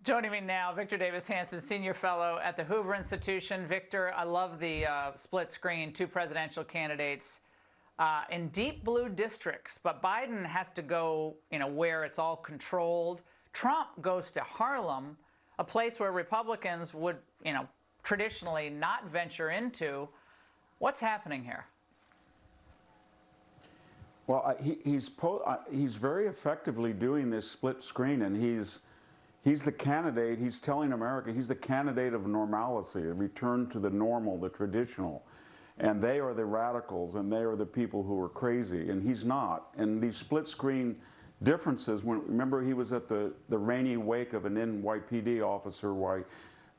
Joining me now, Victor Davis Hanson, Senior Fellow at the Hoover Institution. Victor, I love the split screen, two presidential candidates in deep blue districts, but Biden has to go, where it's all controlled. Trump goes to Harlem, a place where Republicans would, traditionally not venture into. What's happening here? Well, he's very effectively doing this split screen, and he's the candidate. He's telling America he's the candidate of normalcy, a return to the normal, the traditional, and they are the radicals, and they are the people who are crazy, and he's not. And these split screen differences. Remember, he was at the rainy wake of an NYPD officer while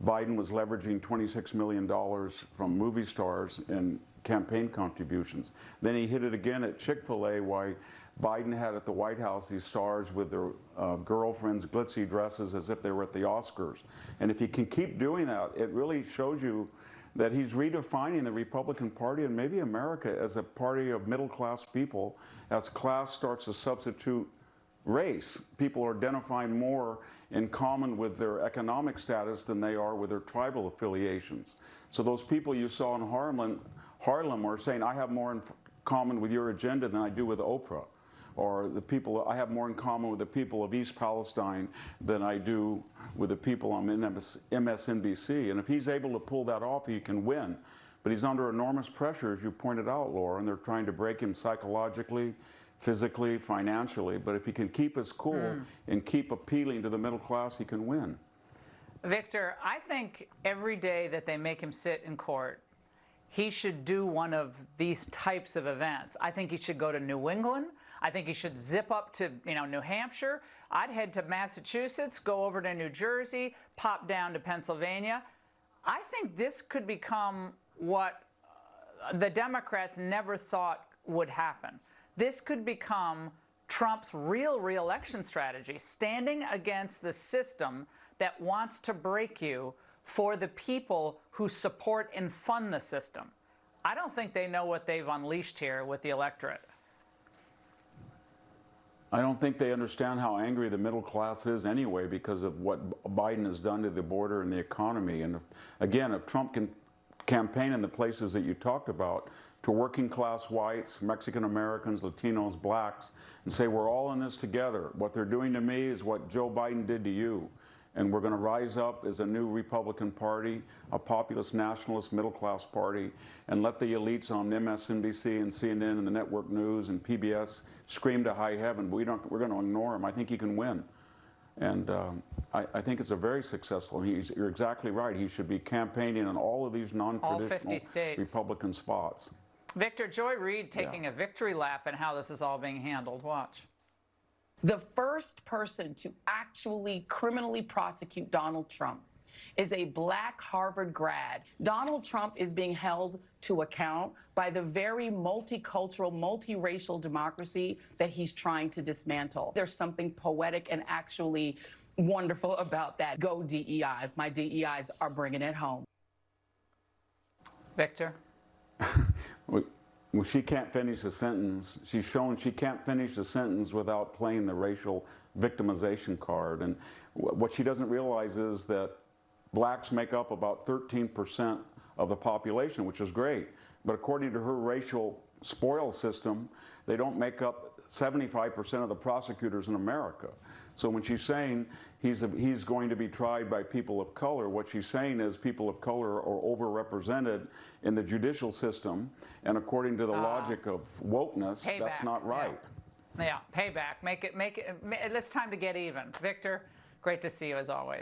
Biden was leveraging $26 million from movie stars and campaign contributions. Then he hit it again at Chick-fil-A while Biden had at the White House these stars with their girlfriends' glitzy dresses as if they were at the Oscars. And if he can keep doing that, it really shows you that he's redefining the Republican Party and maybe America as a party of middle-class people as class starts to substitute race. People are identifying more in common with their economic status than they are with their tribal affiliations. So those people you saw in Harlem are saying, I have more in common with your agenda than I do with Oprah. Or the people, I have more in common with the people of East Palestine than I do with the people on MSNBC. And if he's able to pull that off, he can win. But he's under enormous pressure, as you pointed out, Laura, and they're trying to break him psychologically, physically, financially. But if he can keep his cool and keep appealing to the middle class, he can win. Victor, I think every day that they make him sit in court, he should do one of these types of events. I think he should go to New England. I think he should zip up to, New Hampshire. I'd head to Massachusetts, go over to New Jersey, pop down to Pennsylvania. I think this could become what the Democrats never thought would happen. This could become Trump's real re-election strategy, standing against the system that wants to break you for the people who support and fund the system. I don't think they know what they've unleashed here with the electorate. I don't think they understand how angry the middle class is anyway because of what Biden has done to the border and the economy. And if Trump can campaign in the places that you talked about to working class whites, Mexican Americans, Latinos, blacks, and say we're all in this together. What they're doing to me is what Joe Biden did to you. And we're going to rise up as a new Republican Party, a populist, nationalist, middle-class party, and let the elites on MSNBC and CNN and the network news and PBS scream to high heaven. But we're going to ignore him. I think he can win. And I think it's a very successful. You're exactly right. He should be campaigning in all of these non-traditional Republican spots. Victor, Joy Reid taking a victory lap in how this is all being handled. Watch. The first person to actually criminally prosecute Donald Trump is a black Harvard grad. Donald Trump is being held to account by the very multicultural, multiracial democracy that he's trying to dismantle. There's something poetic and actually wonderful about that. Go DEI. My DEIs are bringing it home. Victor? Well, she can't finish the sentence. She's shown she can't finish the sentence without playing the racial victimization card. And what she doesn't realize is that blacks make up about 13% of the population, which is great. But according to her racial spoil system, they don't make up 75% of the prosecutors in America. So when she's saying he's going to be tried by people of color, what she's saying is people of color are overrepresented in the judicial system, and according to the logic of wokeness, that's not right. Yeah, payback. Make it. It's time to get even. Victor, great to see you as always.